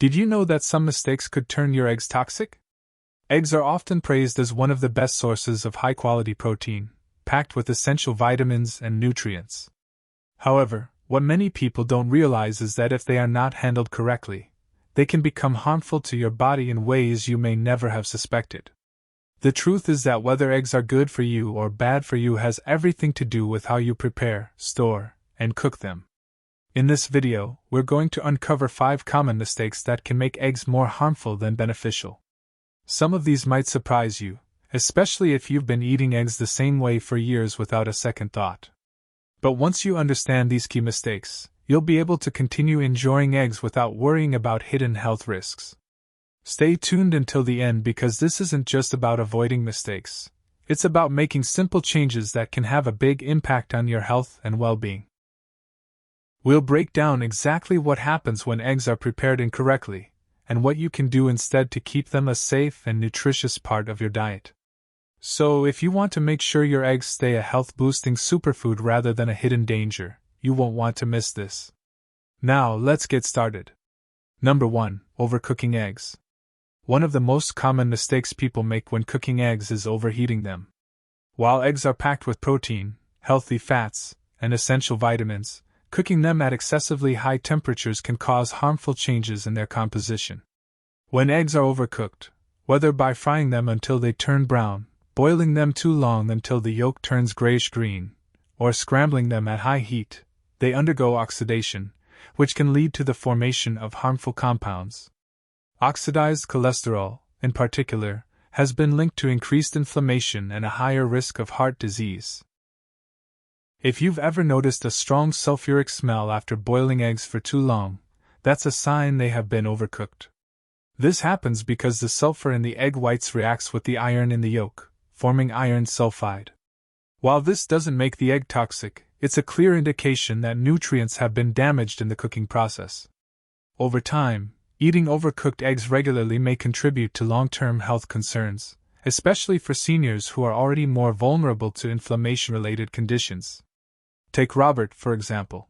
Did you know that some mistakes could turn your eggs toxic? Eggs are often praised as one of the best sources of high-quality protein, packed with essential vitamins and nutrients. However, what many people don't realize is that if they are not handled correctly, they can become harmful to your body in ways you may never have suspected. The truth is that whether eggs are good for you or bad for you has everything to do with how you prepare, store, and cook them. In this video, we're going to uncover 5 common mistakes that can make eggs more harmful than beneficial. Some of these might surprise you, especially if you've been eating eggs the same way for years without a second thought. But once you understand these key mistakes, you'll be able to continue enjoying eggs without worrying about hidden health risks. Stay tuned until the end because this isn't just about avoiding mistakes. It's about making simple changes that can have a big impact on your health and well-being. We'll break down exactly what happens when eggs are prepared incorrectly, and what you can do instead to keep them a safe and nutritious part of your diet. So, if you want to make sure your eggs stay a health-boosting superfood rather than a hidden danger, you won't want to miss this. Now, let's get started. Number 1. Overcooking eggs. One of the most common mistakes people make when cooking eggs is overheating them. While eggs are packed with protein, healthy fats, and essential vitamins, cooking them at excessively high temperatures can cause harmful changes in their composition. When eggs are overcooked, whether by frying them until they turn brown, boiling them too long until the yolk turns grayish-green, or scrambling them at high heat, they undergo oxidation, which can lead to the formation of harmful compounds. Oxidized cholesterol, in particular, has been linked to increased inflammation and a higher risk of heart disease. If you've ever noticed a strong sulfuric smell after boiling eggs for too long, that's a sign they have been overcooked. This happens because the sulfur in the egg whites reacts with the iron in the yolk, forming iron sulfide. While this doesn't make the egg toxic, it's a clear indication that nutrients have been damaged in the cooking process. Over time, eating overcooked eggs regularly may contribute to long-term health concerns, especially for seniors who are already more vulnerable to inflammation-related conditions. Take Robert, for example.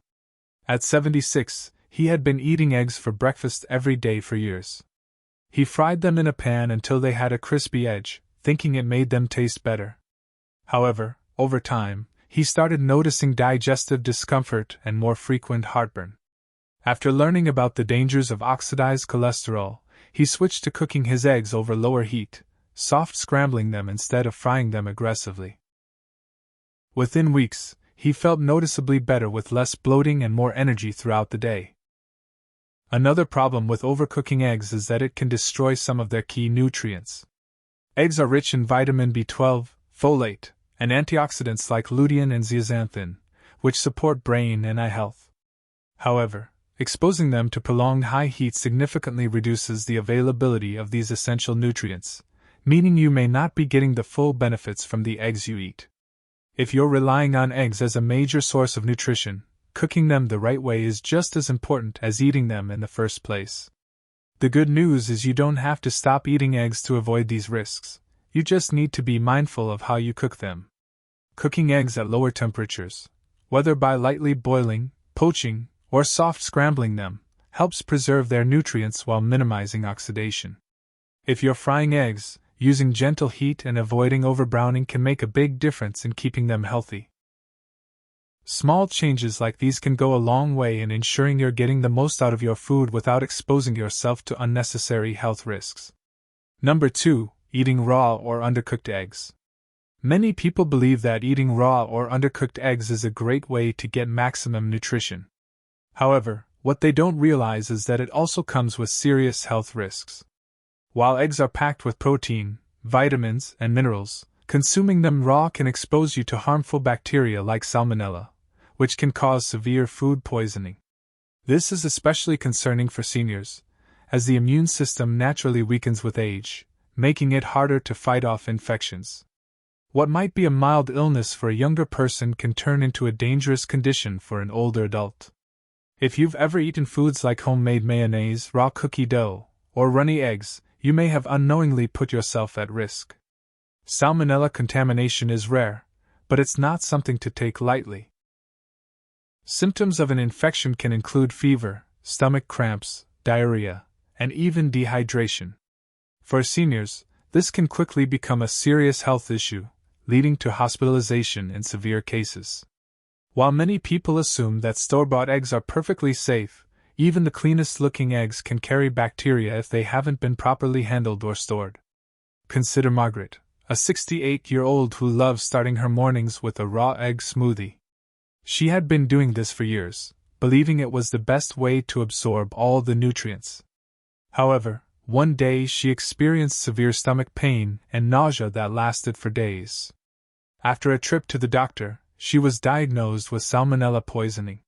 At 76, he had been eating eggs for breakfast every day for years. He fried them in a pan until they had a crispy edge, thinking it made them taste better. However, over time, he started noticing digestive discomfort and more frequent heartburn. After learning about the dangers of oxidized cholesterol, he switched to cooking his eggs over lower heat, soft scrambling them instead of frying them aggressively. Within weeks, he felt noticeably better with less bloating and more energy throughout the day. Another problem with overcooking eggs is that it can destroy some of their key nutrients. Eggs are rich in vitamin B12, folate, and antioxidants like lutein and zeaxanthin, which support brain and eye health. However, exposing them to prolonged high heat significantly reduces the availability of these essential nutrients, meaning you may not be getting the full benefits from the eggs you eat. If you're relying on eggs as a major source of nutrition, cooking them the right way is just as important as eating them in the first place. The good news is you don't have to stop eating eggs to avoid these risks. You just need to be mindful of how you cook them. Cooking eggs at lower temperatures, whether by lightly boiling, poaching, or soft scrambling them, helps preserve their nutrients while minimizing oxidation. If you're frying eggs, using gentle heat and avoiding overbrowning can make a big difference in keeping them healthy. Small changes like these can go a long way in ensuring you're getting the most out of your food without exposing yourself to unnecessary health risks. Number 2. Eating raw or undercooked eggs. Many people believe that eating raw or undercooked eggs is a great way to get maximum nutrition. However, what they don't realize is that it also comes with serious health risks. While eggs are packed with protein, vitamins, and minerals, consuming them raw can expose you to harmful bacteria like salmonella, which can cause severe food poisoning. This is especially concerning for seniors, as the immune system naturally weakens with age, making it harder to fight off infections. What might be a mild illness for a younger person can turn into a dangerous condition for an older adult. If you've ever eaten foods like homemade mayonnaise, raw cookie dough, or runny eggs, you may have unknowingly put yourself at risk. Salmonella contamination is rare, but it's not something to take lightly. Symptoms of an infection can include fever, stomach cramps, diarrhea, and even dehydration. For seniors, this can quickly become a serious health issue, leading to hospitalization in severe cases. While many people assume that store-bought eggs are perfectly safe, even the cleanest-looking eggs can carry bacteria if they haven't been properly handled or stored. Consider Margaret, a 68-year-old who loves starting her mornings with a raw egg smoothie. She had been doing this for years, believing it was the best way to absorb all the nutrients. However, one day she experienced severe stomach pain and nausea that lasted for days. After a trip to the doctor, she was diagnosed with salmonella poisoning.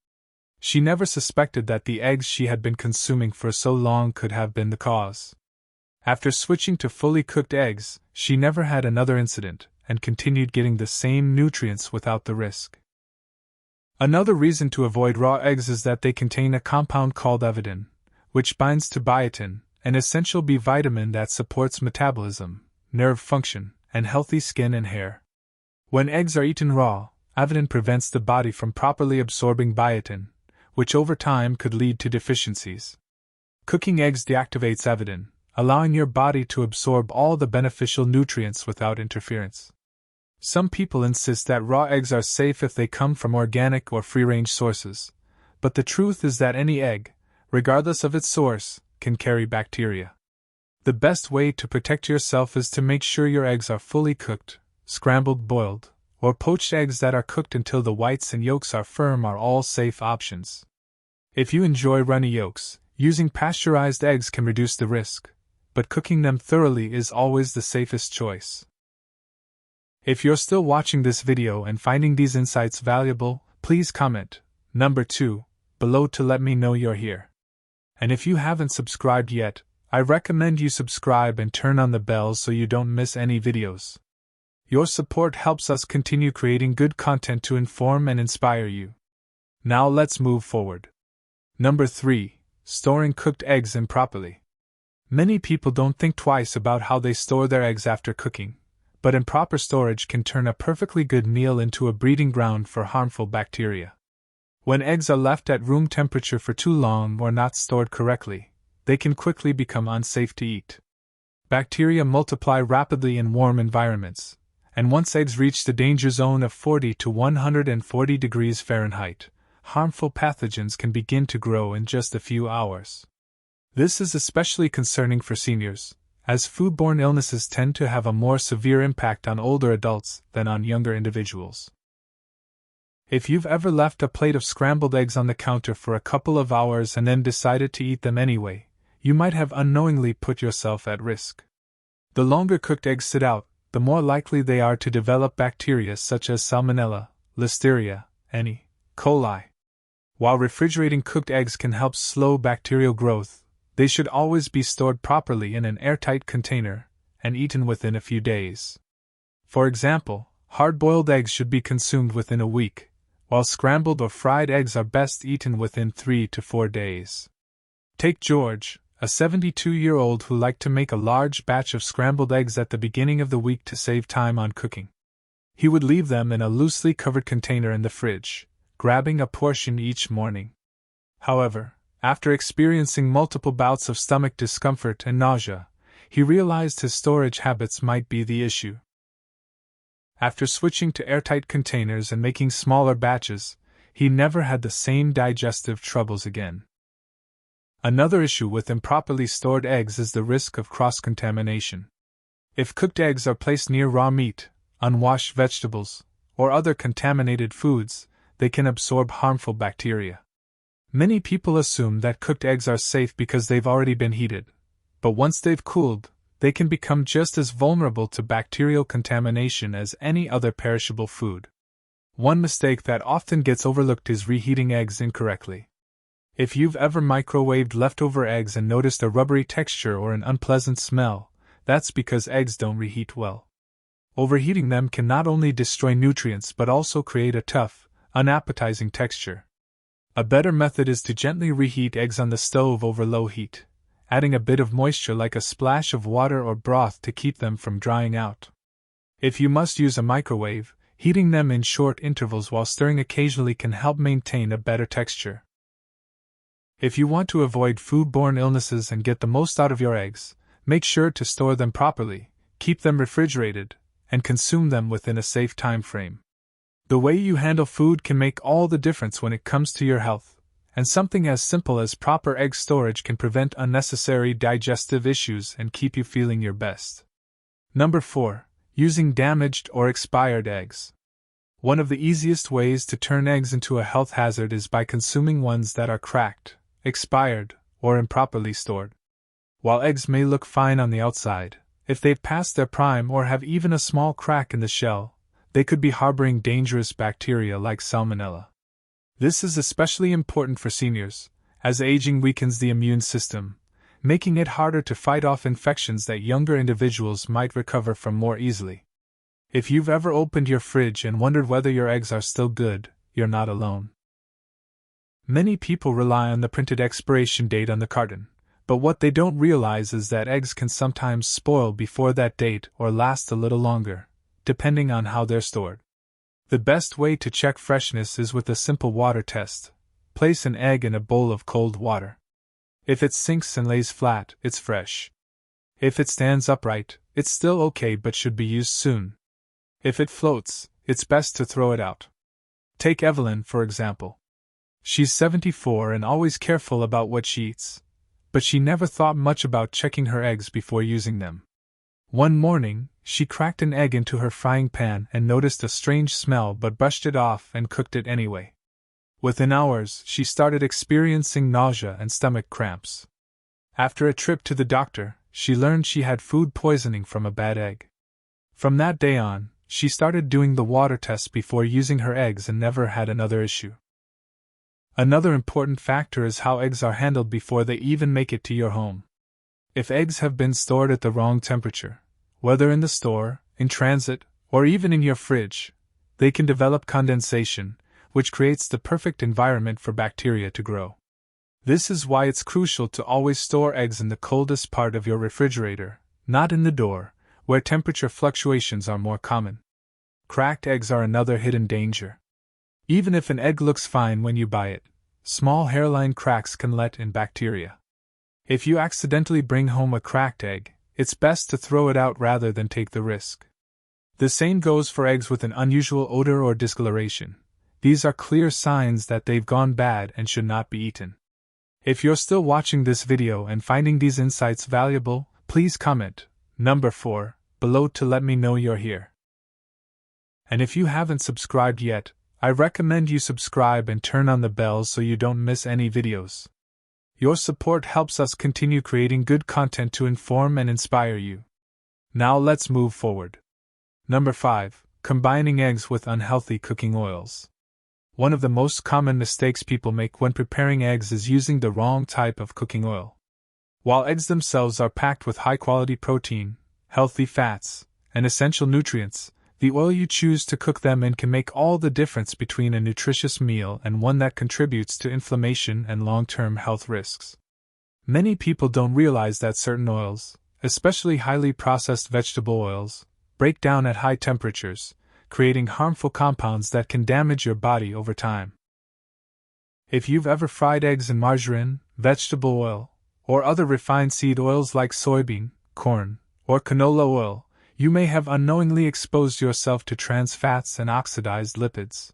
She never suspected that the eggs she had been consuming for so long could have been the cause. After switching to fully cooked eggs, she never had another incident and continued getting the same nutrients without the risk. Another reason to avoid raw eggs is that they contain a compound called avidin, which binds to biotin, an essential B vitamin that supports metabolism, nerve function, and healthy skin and hair. When eggs are eaten raw, avidin prevents the body from properly absorbing biotin, which over time could lead to deficiencies. Cooking eggs deactivates avidin, allowing your body to absorb all the beneficial nutrients without interference. Some people insist that raw eggs are safe if they come from organic or free-range sources, but the truth is that any egg, regardless of its source, can carry bacteria. The best way to protect yourself is to make sure your eggs are fully cooked. Scrambled, boiled, or poached eggs that are cooked until the whites and yolks are firm are all safe options. If you enjoy runny yolks, using pasteurized eggs can reduce the risk, but cooking them thoroughly is always the safest choice. If you're still watching this video and finding these insights valuable, please comment number 2 below to let me know you're here. And if you haven't subscribed yet, I recommend you subscribe and turn on the bell so you don't miss any videos. Your support helps us continue creating good content to inform and inspire you. Now let's move forward. Number 3. Storing cooked eggs improperly. Many people don't think twice about how they store their eggs after cooking, but improper storage can turn a perfectly good meal into a breeding ground for harmful bacteria. When eggs are left at room temperature for too long or not stored correctly, they can quickly become unsafe to eat. Bacteria multiply rapidly in warm environments, and once eggs reach the danger zone of 40 to 140 degrees Fahrenheit, harmful pathogens can begin to grow in just a few hours. This is especially concerning for seniors, as foodborne illnesses tend to have a more severe impact on older adults than on younger individuals. If you've ever left a plate of scrambled eggs on the counter for a couple of hours and then decided to eat them anyway, you might have unknowingly put yourself at risk. The longer cooked eggs sit out, the more likely they are to develop bacteria such as Salmonella, Listeria, and E. coli. While refrigerating cooked eggs can help slow bacterial growth, they should always be stored properly in an airtight container and eaten within a few days. For example, hard-boiled eggs should be consumed within a week, while scrambled or fried eggs are best eaten within 3 to 4 days. Take George, a 72-year-old who liked to make a large batch of scrambled eggs at the beginning of the week to save time on cooking. He would leave them in a loosely covered container in the fridge, grabbing a portion each morning. However, after experiencing multiple bouts of stomach discomfort and nausea, he realized his storage habits might be the issue. After switching to airtight containers and making smaller batches, he never had the same digestive troubles again. Another issue with improperly stored eggs is the risk of cross-contamination. If cooked eggs are placed near raw meat, unwashed vegetables, or other contaminated foods, they can absorb harmful bacteria. Many people assume that cooked eggs are safe because they've already been heated, but once they've cooled, they can become just as vulnerable to bacterial contamination as any other perishable food. One mistake that often gets overlooked is reheating eggs incorrectly. If you've ever microwaved leftover eggs and noticed a rubbery texture or an unpleasant smell, that's because eggs don't reheat well. Overheating them can not only destroy nutrients but also create a tough, unappetizing texture. A better method is to gently reheat eggs on the stove over low heat, adding a bit of moisture like a splash of water or broth to keep them from drying out. If you must use a microwave, heating them in short intervals while stirring occasionally can help maintain a better texture. If you want to avoid foodborne illnesses and get the most out of your eggs, make sure to store them properly, keep them refrigerated, and consume them within a safe time frame. The way you handle food can make all the difference when it comes to your health, and something as simple as proper egg storage can prevent unnecessary digestive issues and keep you feeling your best. Number 4. Using damaged or expired eggs. One of the easiest ways to turn eggs into a health hazard is by consuming ones that are cracked, expired, or improperly stored. While eggs may look fine on the outside, if they've passed their prime or have even a small crack in the shell, they could be harboring dangerous bacteria like salmonella. This is especially important for seniors, as aging weakens the immune system, making it harder to fight off infections that younger individuals might recover from more easily. If you've ever opened your fridge and wondered whether your eggs are still good, you're not alone. Many people rely on the printed expiration date on the carton, but what they don't realize is that eggs can sometimes spoil before that date or last a little longer, depending on how they're stored. The best way to check freshness is with a simple water test. Place an egg in a bowl of cold water. If it sinks and lays flat, it's fresh. If it stands upright, it's still okay but should be used soon. If it floats, it's best to throw it out. Take Evelyn, for example. She's 74 and always careful about what she eats, but she never thought much about checking her eggs before using them. One morning, she cracked an egg into her frying pan and noticed a strange smell but brushed it off and cooked it anyway. Within hours, she started experiencing nausea and stomach cramps. After a trip to the doctor, she learned she had food poisoning from a bad egg. From that day on, she started doing the water test before using her eggs and never had another issue. Another important factor is how eggs are handled before they even make it to your home. If eggs have been stored at the wrong temperature, whether in the store, in transit, or even in your fridge, they can develop condensation, which creates the perfect environment for bacteria to grow. This is why it's crucial to always store eggs in the coldest part of your refrigerator, not in the door, where temperature fluctuations are more common. Cracked eggs are another hidden danger. Even if an egg looks fine when you buy it, small hairline cracks can let in bacteria. If you accidentally bring home a cracked egg, it's best to throw it out rather than take the risk. The same goes for eggs with an unusual odor or discoloration. These are clear signs that they've gone bad and should not be eaten. If you're still watching this video and finding these insights valuable, please comment, number 4, below to let me know you're here. And if you haven't subscribed yet, I recommend you subscribe and turn on the bell so you don't miss any videos. Your support helps us continue creating good content to inform and inspire you. Now let's move forward. Number 5. Combining eggs with unhealthy cooking oils. One of the most common mistakes people make when preparing eggs is using the wrong type of cooking oil. While eggs themselves are packed with high-quality protein, healthy fats, and essential nutrients, the oil you choose to cook them in can make all the difference between a nutritious meal and one that contributes to inflammation and long-term health risks. Many people don't realize that certain oils, especially highly processed vegetable oils, break down at high temperatures, creating harmful compounds that can damage your body over time. If you've ever fried eggs in margarine, vegetable oil, or other refined seed oils like soybean, corn, or canola oil, you may have unknowingly exposed yourself to trans fats and oxidized lipids.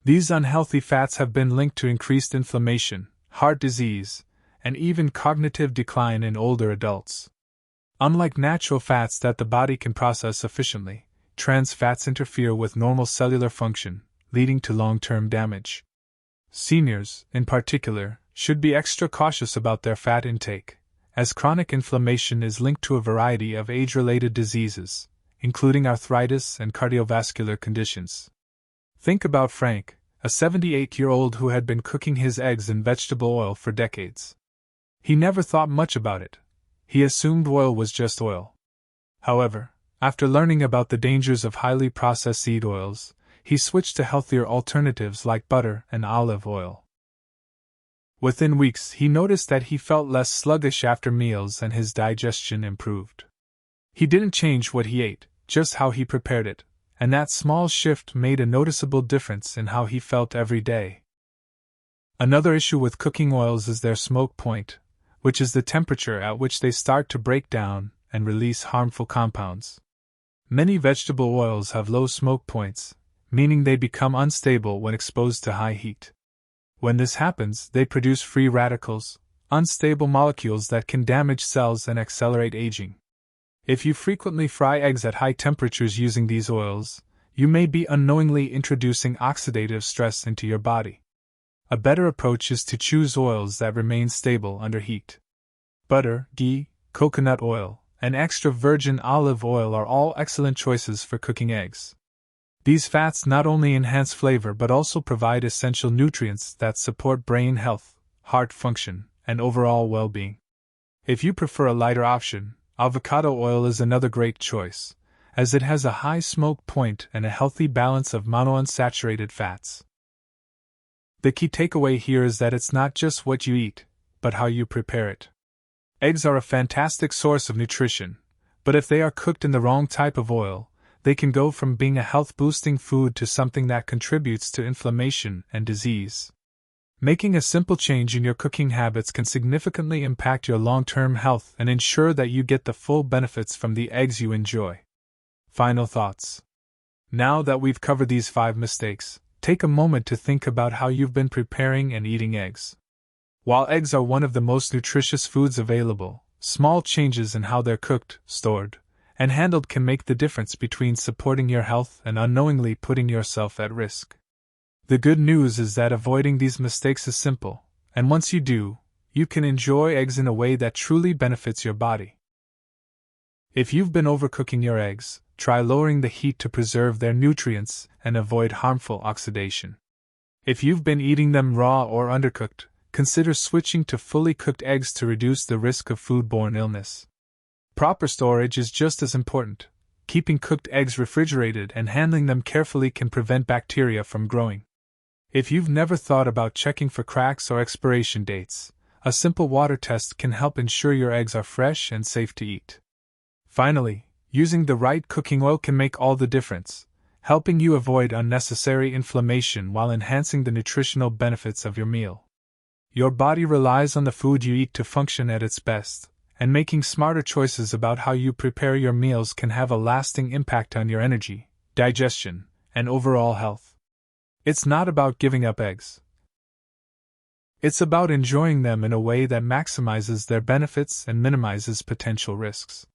These unhealthy fats have been linked to increased inflammation, heart disease, and even cognitive decline in older adults. Unlike natural fats that the body can process efficiently, trans fats interfere with normal cellular function, leading to long-term damage. Seniors, in particular, should be extra cautious about their fat intake, as chronic inflammation is linked to a variety of age-related diseases, including arthritis and cardiovascular conditions. Think about Frank, a 78-year-old who had been cooking his eggs in vegetable oil for decades. He never thought much about it. He assumed oil was just oil. However, after learning about the dangers of highly processed seed oils, he switched to healthier alternatives like butter and olive oil. Within weeks, he noticed that he felt less sluggish after meals and his digestion improved. He didn't change what he ate, just how he prepared it, and that small shift made a noticeable difference in how he felt every day. Another issue with cooking oils is their smoke point, which is the temperature at which they start to break down and release harmful compounds. Many vegetable oils have low smoke points, meaning they become unstable when exposed to high heat. When this happens, they produce free radicals, unstable molecules that can damage cells and accelerate aging. If you frequently fry eggs at high temperatures using these oils, you may be unknowingly introducing oxidative stress into your body. A better approach is to choose oils that remain stable under heat. Butter, ghee, coconut oil, and extra virgin olive oil are all excellent choices for cooking eggs. These fats not only enhance flavor but also provide essential nutrients that support brain health, heart function, and overall well-being. If you prefer a lighter option, avocado oil is another great choice, as it has a high smoke point and a healthy balance of monounsaturated fats. The key takeaway here is that it's not just what you eat, but how you prepare it. Eggs are a fantastic source of nutrition, but if they are cooked in the wrong type of oil, they can go from being a health-boosting food to something that contributes to inflammation and disease. Making a simple change in your cooking habits can significantly impact your long-term health and ensure that you get the full benefits from the eggs you enjoy. Final thoughts. Now that we've covered these 5 mistakes, take a moment to think about how you've been preparing and eating eggs. While eggs are one of the most nutritious foods available, small changes in how they're cooked, stored, and handled can make the difference between supporting your health and unknowingly putting yourself at risk. The good news is that avoiding these mistakes is simple, and once you do, you can enjoy eggs in a way that truly benefits your body. If you've been overcooking your eggs, try lowering the heat to preserve their nutrients and avoid harmful oxidation. If you've been eating them raw or undercooked, consider switching to fully cooked eggs to reduce the risk of foodborne illness. Proper storage is just as important. Keeping cooked eggs refrigerated and handling them carefully can prevent bacteria from growing. If you've never thought about checking for cracks or expiration dates, a simple water test can help ensure your eggs are fresh and safe to eat. Finally, using the right cooking oil can make all the difference, helping you avoid unnecessary inflammation while enhancing the nutritional benefits of your meal. Your body relies on the food you eat to function at its best, and making smarter choices about how you prepare your meals can have a lasting impact on your energy, digestion, and overall health. It's not about giving up eggs. It's about enjoying them in a way that maximizes their benefits and minimizes potential risks.